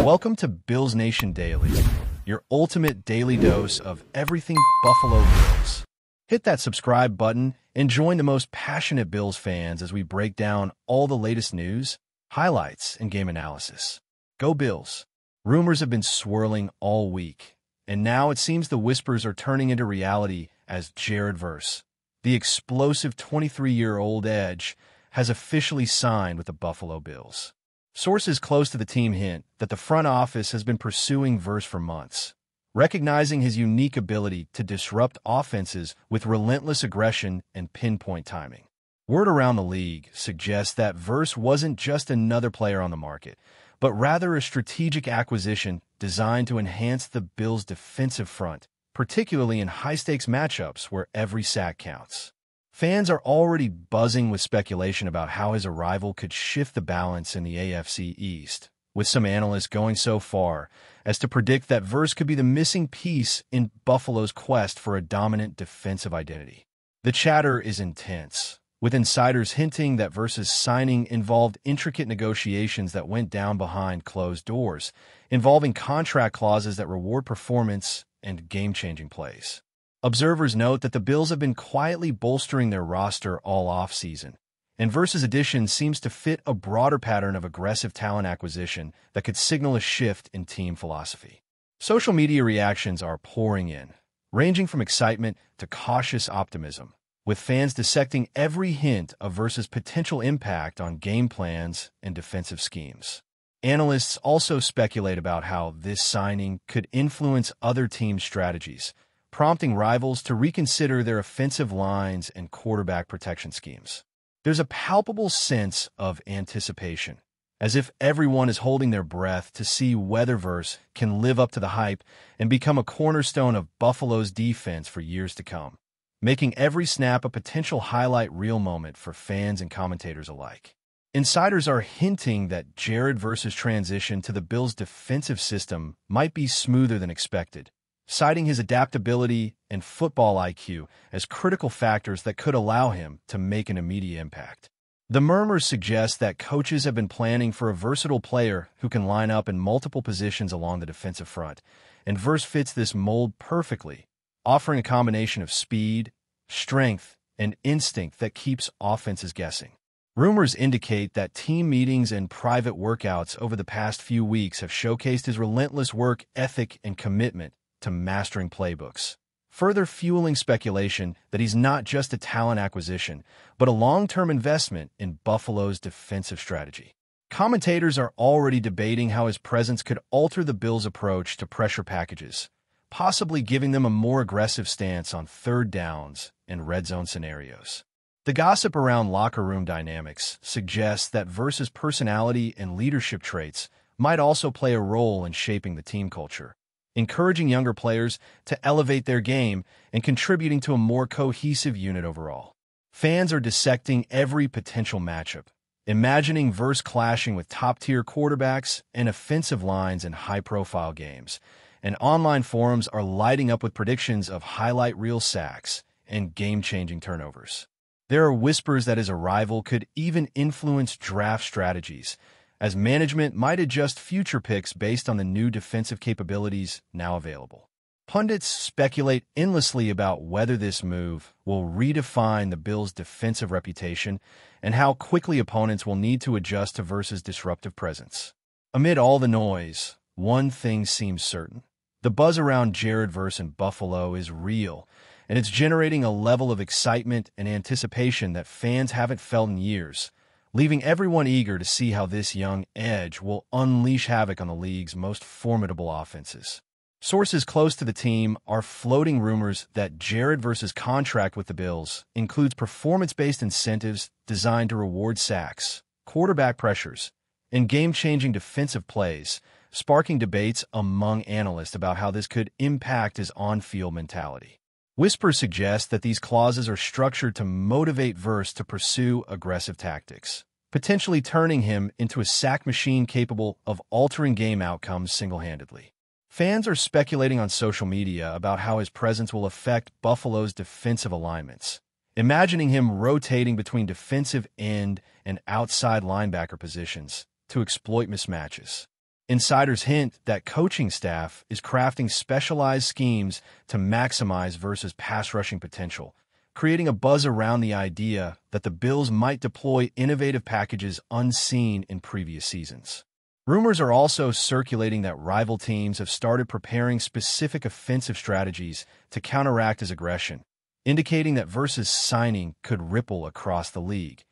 Welcome to Bills Nation Daily, your ultimate daily dose of everything Buffalo Bills. Hit that subscribe button and join the most passionate Bills fans as we break down all the latest news, highlights, and game analysis. Go Bills! Rumors have been swirling all week, and now it seems the whispers are turning into reality as Jared Verse, the explosive 23-year-old edge, has officially signed with the Buffalo Bills. Sources close to the team hint that the front office has been pursuing Verse for months, recognizing his unique ability to disrupt offenses with relentless aggression and pinpoint timing. Word around the league suggests that Verse wasn't just another player on the market, but rather a strategic acquisition designed to enhance the Bills' defensive front, particularly in high-stakes matchups where every sack counts. Fans are already buzzing with speculation about how his arrival could shift the balance in the AFC East, with some analysts going so far as to predict that Verse could be the missing piece in Buffalo's quest for a dominant defensive identity. The chatter is intense, with insiders hinting that Verse's signing involved intricate negotiations that went down behind closed doors, involving contract clauses that reward performance and game-changing plays. Observers note that the Bills have been quietly bolstering their roster all offseason, and Verse's addition seems to fit a broader pattern of aggressive talent acquisition that could signal a shift in team philosophy. Social media reactions are pouring in, ranging from excitement to cautious optimism, with fans dissecting every hint of Verse's potential impact on game plans and defensive schemes. Analysts also speculate about how this signing could influence other teams' strategies, prompting rivals to reconsider their offensive lines and quarterback protection schemes. There's a palpable sense of anticipation, as if everyone is holding their breath to see whether Verse can live up to the hype and become a cornerstone of Buffalo's defense for years to come, making every snap a potential highlight reel moment for fans and commentators alike. Insiders are hinting that Jared Verse's transition to the Bills' defensive system might be smoother than expected, citing his adaptability and football IQ as critical factors that could allow him to make an immediate impact. The murmurs suggest that coaches have been planning for a versatile player who can line up in multiple positions along the defensive front, and Verse fits this mold perfectly, offering a combination of speed, strength, and instinct that keeps offenses guessing. Rumors indicate that team meetings and private workouts over the past few weeks have showcased his relentless work ethic and commitment to mastering playbooks, further fueling speculation that he's not just a talent acquisition, but a long-term investment in Buffalo's defensive strategy. Commentators are already debating how his presence could alter the Bills' approach to pressure packages, possibly giving them a more aggressive stance on third downs and red zone scenarios. The gossip around locker room dynamics suggests that Verse's personality and leadership traits might also play a role in shaping the team culture, encouraging younger players to elevate their game and contributing to a more cohesive unit overall. Fans are dissecting every potential matchup, imagining Verse clashing with top-tier quarterbacks and offensive lines in high-profile games, and online forums are lighting up with predictions of highlight reel sacks and game-changing turnovers. There are whispers that his arrival could even influence draft strategies, as management might adjust future picks based on the new defensive capabilities now available. Pundits speculate endlessly about whether this move will redefine the Bills' defensive reputation and how quickly opponents will need to adjust to Verse's disruptive presence. Amid all the noise, one thing seems certain. The buzz around Jared Verse in Buffalo is real, and it's generating a level of excitement and anticipation that fans haven't felt in years, leaving everyone eager to see how this young edge will unleash havoc on the league's most formidable offenses. Sources close to the team are floating rumors that Jared Verse's contract with the Bills includes performance-based incentives designed to reward sacks, quarterback pressures, and game-changing defensive plays, sparking debates among analysts about how this could impact his on-field mentality. Whispers suggest that these clauses are structured to motivate Verse to pursue aggressive tactics, potentially turning him into a sack machine capable of altering game outcomes single-handedly. Fans are speculating on social media about how his presence will affect Buffalo's defensive alignments, imagining him rotating between defensive end and outside linebacker positions to exploit mismatches. Insiders hint that coaching staff is crafting specialized schemes to maximize versus pass rushing potential, creating a buzz around the idea that the Bills might deploy innovative packages unseen in previous seasons. Rumors are also circulating that rival teams have started preparing specific offensive strategies to counteract his aggression, indicating that versus signing could ripple across the league,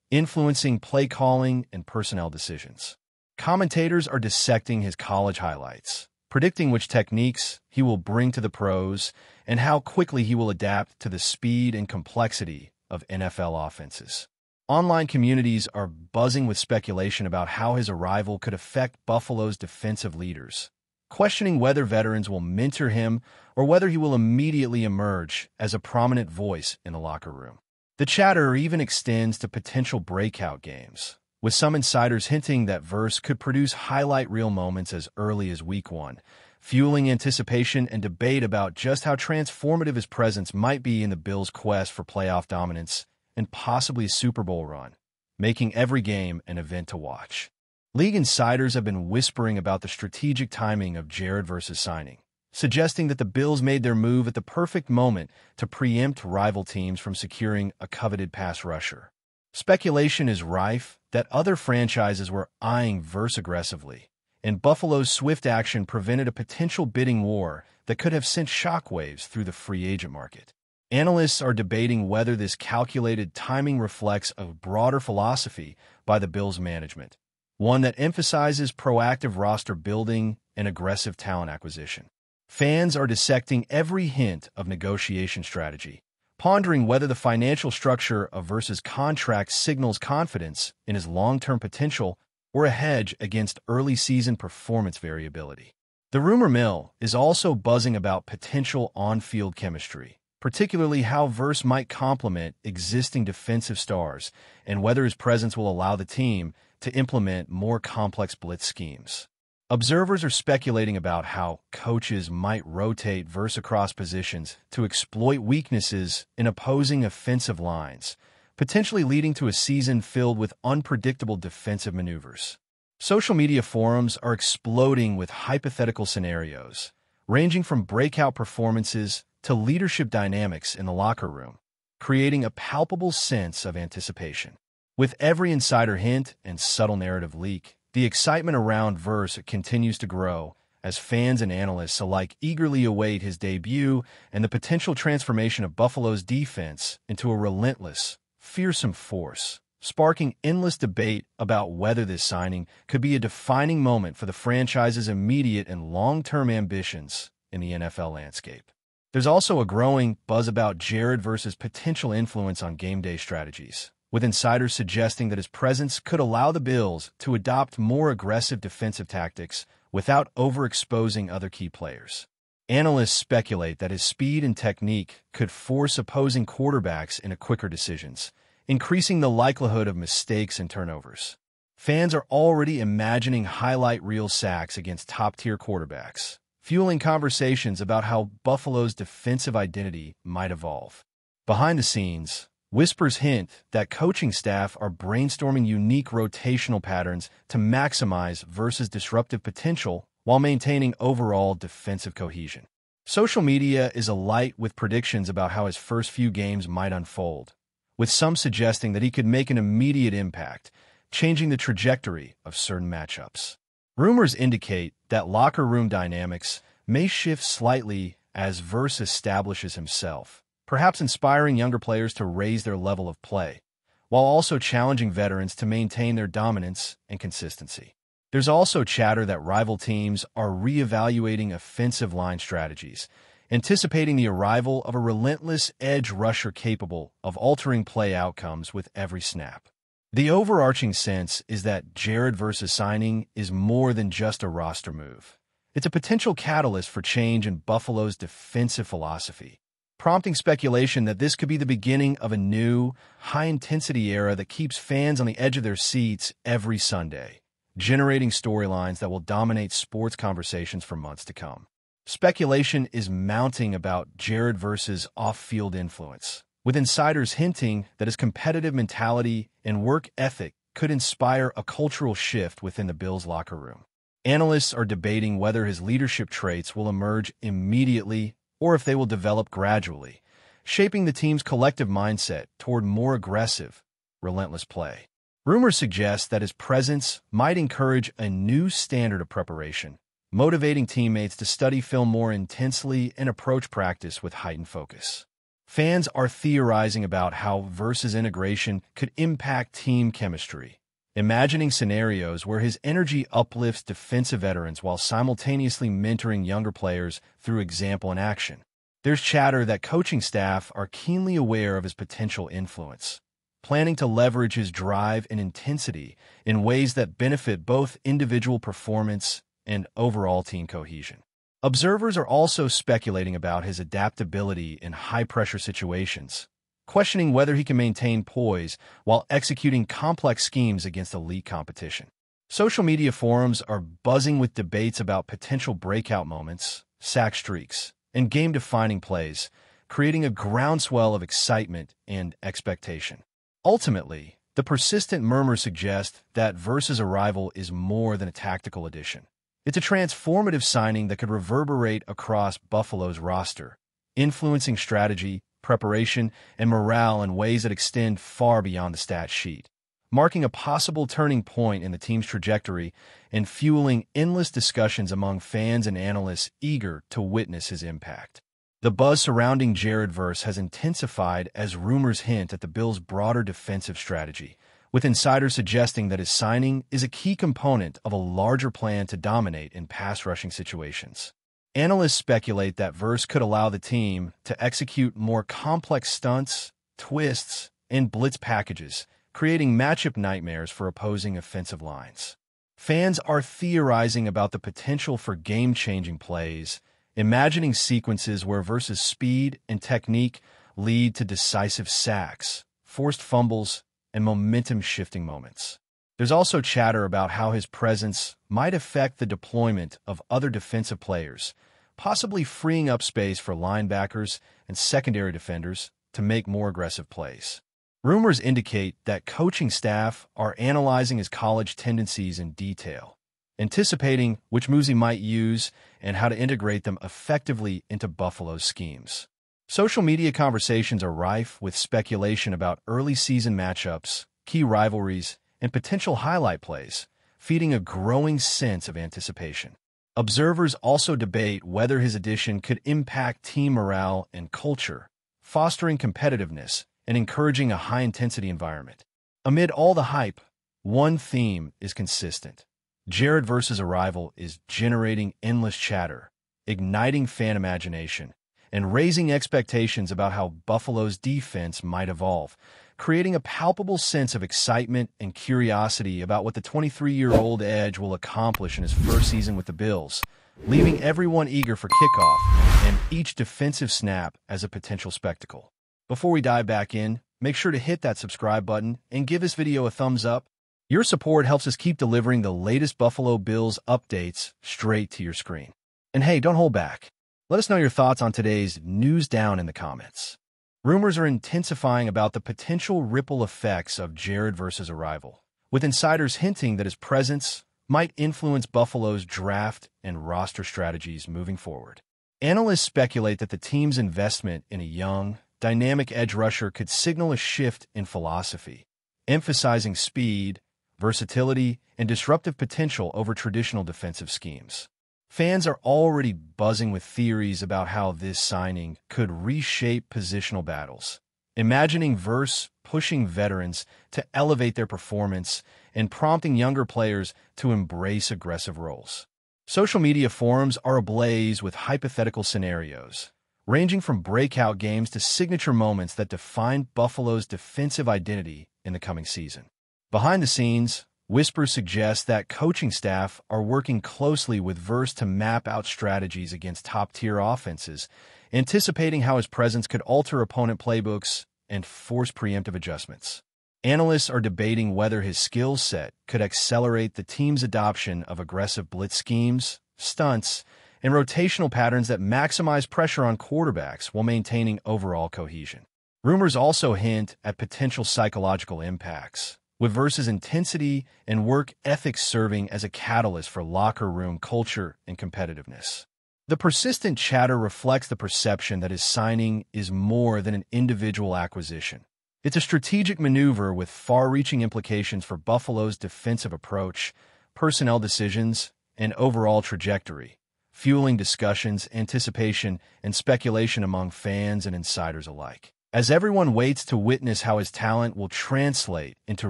influencing play calling and personnel decisions. Commentators are dissecting his college highlights, predicting which techniques he will bring to the pros and how quickly he will adapt to the speed and complexity of NFL offenses. Online communities are buzzing with speculation about how his arrival could affect Buffalo's defensive leaders, questioning whether veterans will mentor him or whether he will immediately emerge as a prominent voice in the locker room. The chatter even extends to potential breakout games, with some insiders hinting that Verse could produce highlight reel moments as early as Week 1, fueling anticipation and debate about just how transformative his presence might be in the Bills' quest for playoff dominance and possibly a Super Bowl run, making every game an event to watch. League insiders have been whispering about the strategic timing of Jared Verse's signing, suggesting that the Bills made their move at the perfect moment to preempt rival teams from securing a coveted pass rusher. Speculation is rife that other franchises were eyeing Verse aggressively, and Buffalo's swift action prevented a potential bidding war that could have sent shockwaves through the free agent market. Analysts are debating whether this calculated timing reflects a broader philosophy by the Bills management, one that emphasizes proactive roster building and aggressive talent acquisition. Fans are dissecting every hint of negotiation strategy, pondering whether the financial structure of Verse's contract signals confidence in his long-term potential or a hedge against early-season performance variability. The rumor mill is also buzzing about potential on-field chemistry, particularly how Verse might complement existing defensive stars and whether his presence will allow the team to implement more complex blitz schemes. Observers are speculating about how coaches might rotate Verse across positions to exploit weaknesses in opposing offensive lines, potentially leading to a season filled with unpredictable defensive maneuvers. Social media forums are exploding with hypothetical scenarios, ranging from breakout performances to leadership dynamics in the locker room, creating a palpable sense of anticipation. With every insider hint and subtle narrative leak, the excitement around Verse continues to grow as fans and analysts alike eagerly await his debut and the potential transformation of Buffalo's defense into a relentless, fearsome force, sparking endless debate about whether this signing could be a defining moment for the franchise's immediate and long-term ambitions in the NFL landscape. There's also a growing buzz about Jared Verse's potential influence on Gameday Strategies, with insiders suggesting that his presence could allow the Bills to adopt more aggressive defensive tactics without overexposing other key players. Analysts speculate that his speed and technique could force opposing quarterbacks into quicker decisions, increasing the likelihood of mistakes and turnovers. Fans are already imagining highlight reel sacks against top-tier quarterbacks, fueling conversations about how Buffalo's defensive identity might evolve. Behind the scenes, whispers hint that coaching staff are brainstorming unique rotational patterns to maximize Verse's disruptive potential while maintaining overall defensive cohesion. Social media is alight with predictions about how his first few games might unfold, with some suggesting that he could make an immediate impact, changing the trajectory of certain matchups. Rumors indicate that locker room dynamics may shift slightly as Verse establishes himself, perhaps inspiring younger players to raise their level of play, while also challenging veterans to maintain their dominance and consistency. There's also chatter that rival teams are reevaluating offensive line strategies, anticipating the arrival of a relentless edge rusher capable of altering play outcomes with every snap. The overarching sense is that Jared Verse's signing is more than just a roster move. It's a potential catalyst for change in Buffalo's defensive philosophy, prompting speculation that this could be the beginning of a new, high-intensity era that keeps fans on the edge of their seats every Sunday, generating storylines that will dominate sports conversations for months to come. Speculation is mounting about Jared Verse's off-field influence, with insiders hinting that his competitive mentality and work ethic could inspire a cultural shift within the Bills' locker room. Analysts are debating whether his leadership traits will emerge immediately or if they will develop gradually, shaping the team's collective mindset toward more aggressive, relentless play. Rumors suggest that his presence might encourage a new standard of preparation, motivating teammates to study film more intensely and approach practice with heightened focus. Fans are theorizing about how Verse's integration could impact team chemistry, imagining scenarios where his energy uplifts defensive veterans while simultaneously mentoring younger players through example and action. There's chatter that coaching staff are keenly aware of his potential influence, planning to leverage his drive and intensity in ways that benefit both individual performance and overall team cohesion. Observers are also speculating about his adaptability in high-pressure situations, questioning whether he can maintain poise while executing complex schemes against elite competition. Social media forums are buzzing with debates about potential breakout moments, sack streaks, and game-defining plays, creating a groundswell of excitement and expectation. Ultimately, the persistent murmurs suggest that Verse's arrival is more than a tactical addition. It's a transformative signing that could reverberate across Buffalo's roster, influencing strategy, preparation, and morale in ways that extend far beyond the stat sheet, marking a possible turning point in the team's trajectory and fueling endless discussions among fans and analysts eager to witness his impact. The buzz surrounding Jared Verse has intensified as rumors hint at the Bills' broader defensive strategy, with insiders suggesting that his signing is a key component of a larger plan to dominate in pass-rushing situations. Analysts speculate that Verse could allow the team to execute more complex stunts, twists, and blitz packages, creating matchup nightmares for opposing offensive lines. Fans are theorizing about the potential for game-changing plays, imagining sequences where Verse's speed and technique lead to decisive sacks, forced fumbles, and momentum-shifting moments. There's also chatter about how his presence might affect the deployment of other defensive players, possibly freeing up space for linebackers and secondary defenders to make more aggressive plays. Rumors indicate that coaching staff are analyzing his college tendencies in detail, anticipating which moves he might use and how to integrate them effectively into Buffalo's schemes. Social media conversations are rife with speculation about early season matchups, key rivalries, and potential highlight plays, feeding a growing sense of anticipation. Observers also debate whether his addition could impact team morale and culture, fostering competitiveness and encouraging a high-intensity environment. Amid all the hype, one theme is consistent. Jared Verse's arrival is generating endless chatter, igniting fan imagination, and raising expectations about how Buffalo's defense might evolve, creating a palpable sense of excitement and curiosity about what the 23-year-old edge will accomplish in his first season with the Bills, leaving everyone eager for kickoff and each defensive snap as a potential spectacle. Before we dive back in, make sure to hit that subscribe button and give this video a thumbs up. Your support helps us keep delivering the latest Buffalo Bills updates straight to your screen. And hey, don't hold back. Let us know your thoughts on today's news down in the comments. Rumors are intensifying about the potential ripple effects of Jared Verse's arrival, with insiders hinting that his presence might influence Buffalo's draft and roster strategies moving forward. Analysts speculate that the team's investment in a young, dynamic edge rusher could signal a shift in philosophy, emphasizing speed, versatility, and disruptive potential over traditional defensive schemes. Fans are already buzzing with theories about how this signing could reshape positional battles, imagining Verse pushing veterans to elevate their performance and prompting younger players to embrace aggressive roles. Social media forums are ablaze with hypothetical scenarios, ranging from breakout games to signature moments that define Buffalo's defensive identity in the coming season. Behind the scenes, whispers suggest that coaching staff are working closely with Verse to map out strategies against top-tier offenses, anticipating how his presence could alter opponent playbooks and force preemptive adjustments. Analysts are debating whether his skill set could accelerate the team's adoption of aggressive blitz schemes, stunts, and rotational patterns that maximize pressure on quarterbacks while maintaining overall cohesion. Rumors also hint at potential psychological impacts, with Verse's intensity and work ethic serving as a catalyst for locker room culture and competitiveness. The persistent chatter reflects the perception that his signing is more than an individual acquisition. It's a strategic maneuver with far-reaching implications for Buffalo's defensive approach, personnel decisions, and overall trajectory, fueling discussions, anticipation, and speculation among fans and insiders alike. As everyone waits to witness how his talent will translate into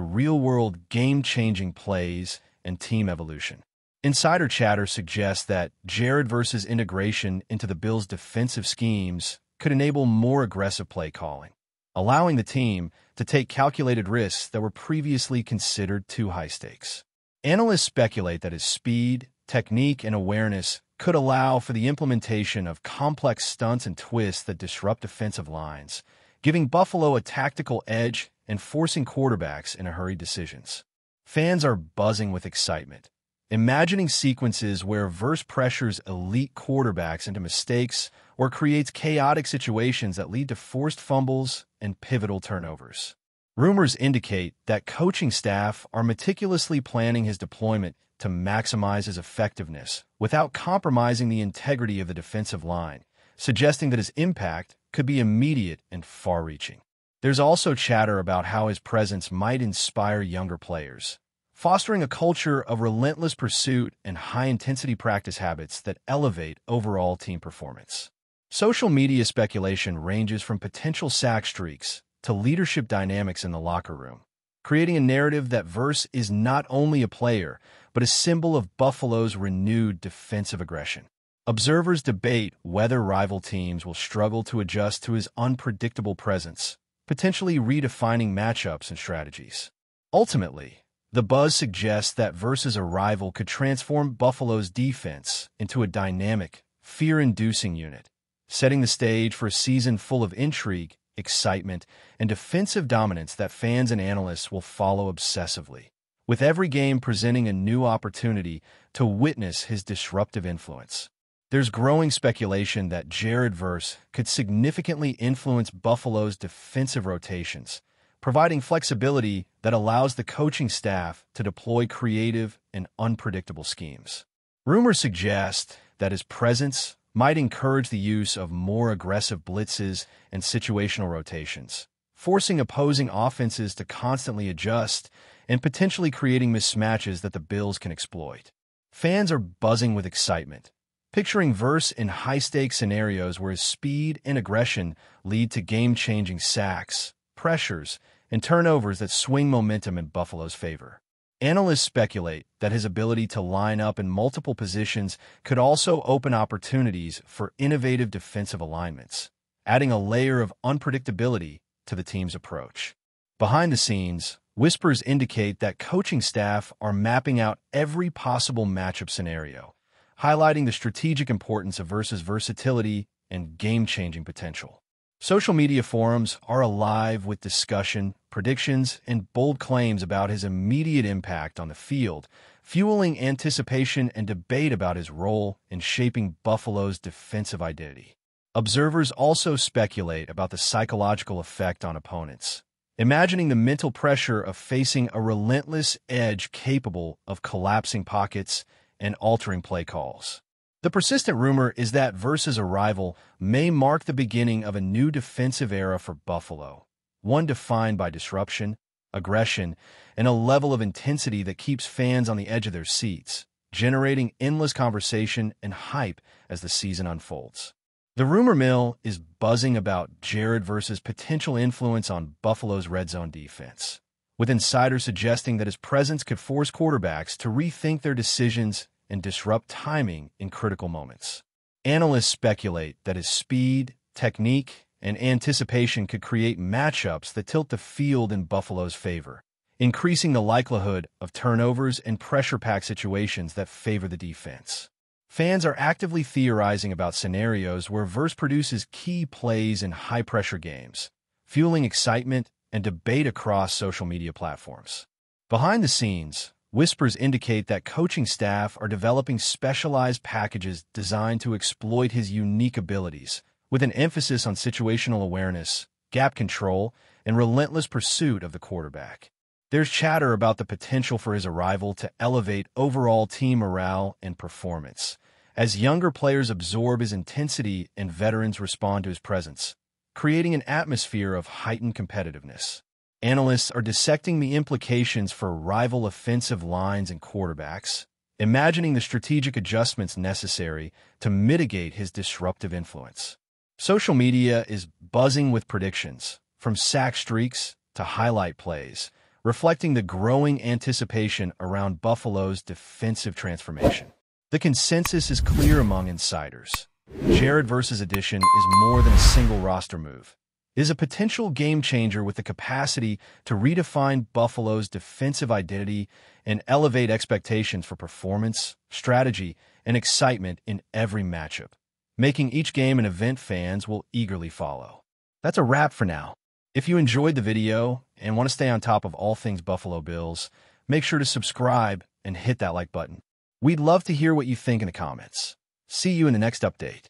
real-world game-changing plays and team evolution. Insider chatter suggests that Jared Verse's integration into the Bills' defensive schemes could enable more aggressive play calling, allowing the team to take calculated risks that were previously considered too high stakes. Analysts speculate that his speed, technique, and awareness could allow for the implementation of complex stunts and twists that disrupt defensive lines, giving Buffalo a tactical edge and forcing quarterbacks into hurried decisions. Fans are buzzing with excitement, imagining sequences where Verse pressures elite quarterbacks into mistakes or creates chaotic situations that lead to forced fumbles and pivotal turnovers. Rumors indicate that coaching staff are meticulously planning his deployment to maximize his effectiveness without compromising the integrity of the defensive line, suggesting that his impact could be immediate and far-reaching. There's also chatter about how his presence might inspire younger players, fostering a culture of relentless pursuit and high-intensity practice habits that elevate overall team performance. Social media speculation ranges from potential sack streaks to leadership dynamics in the locker room, creating a narrative that Verse is not only a player, but a symbol of Buffalo's renewed defensive aggression. Observers debate whether rival teams will struggle to adjust to his unpredictable presence, potentially redefining matchups and strategies. Ultimately, the buzz suggests that Verse's arrival could transform Buffalo's defense into a dynamic, fear-inducing unit, setting the stage for a season full of intrigue, excitement, and defensive dominance that fans and analysts will follow obsessively, with every game presenting a new opportunity to witness his disruptive influence. There's growing speculation that Jared Verse could significantly influence Buffalo's defensive rotations, providing flexibility that allows the coaching staff to deploy creative and unpredictable schemes. Rumors suggest that his presence might encourage the use of more aggressive blitzes and situational rotations, forcing opposing offenses to constantly adjust and potentially creating mismatches that the Bills can exploit. Fans are buzzing with excitement, picturing Verse in high-stakes scenarios where his speed and aggression lead to game-changing sacks, pressures, and turnovers that swing momentum in Buffalo's favor. Analysts speculate that his ability to line up in multiple positions could also open opportunities for innovative defensive alignments, adding a layer of unpredictability to the team's approach. Behind the scenes, whispers indicate that coaching staff are mapping out every possible matchup scenario, highlighting the strategic importance of Verse's versatility and game-changing potential. Social media forums are alive with discussion, predictions, and bold claims about his immediate impact on the field, fueling anticipation and debate about his role in shaping Buffalo's defensive identity. Observers also speculate about the psychological effect on opponents, imagining the mental pressure of facing a relentless edge capable of collapsing pockets and altering play calls. The persistent rumor is that Verse's arrival may mark the beginning of a new defensive era for Buffalo, one defined by disruption, aggression, and a level of intensity that keeps fans on the edge of their seats, generating endless conversation and hype as the season unfolds. The rumor mill is buzzing about Jared Verse's potential influence on Buffalo's red zone defense, with insiders suggesting that his presence could force quarterbacks to rethink their decisions and disrupt timing in critical moments. Analysts speculate that his speed, technique, and anticipation could create matchups that tilt the field in Buffalo's favor, increasing the likelihood of turnovers and pressure-packed situations that favor the defense. Fans are actively theorizing about scenarios where Verse produces key plays in high-pressure games, fueling excitement and debate across social media platforms. Behind the scenes, whispers indicate that coaching staff are developing specialized packages designed to exploit his unique abilities, with an emphasis on situational awareness, gap control, and relentless pursuit of the quarterback. There's chatter about the potential for his arrival to elevate overall team morale and performance, as younger players absorb his intensity and veterans respond to his presence, creating an atmosphere of heightened competitiveness. Analysts are dissecting the implications for rival offensive lines and quarterbacks, imagining the strategic adjustments necessary to mitigate his disruptive influence. Social media is buzzing with predictions, from sack streaks to highlight plays, reflecting the growing anticipation around Buffalo's defensive transformation. The consensus is clear among insiders. Jared versus addition is more than a single roster move. It is a potential game-changer with the capacity to redefine Buffalo's defensive identity and elevate expectations for performance, strategy, and excitement in every matchup, making each game an event fans will eagerly follow. That's a wrap for now. If you enjoyed the video and want to stay on top of all things Buffalo Bills, make sure to subscribe and hit that like button. We'd love to hear what you think in the comments. See you in the next update.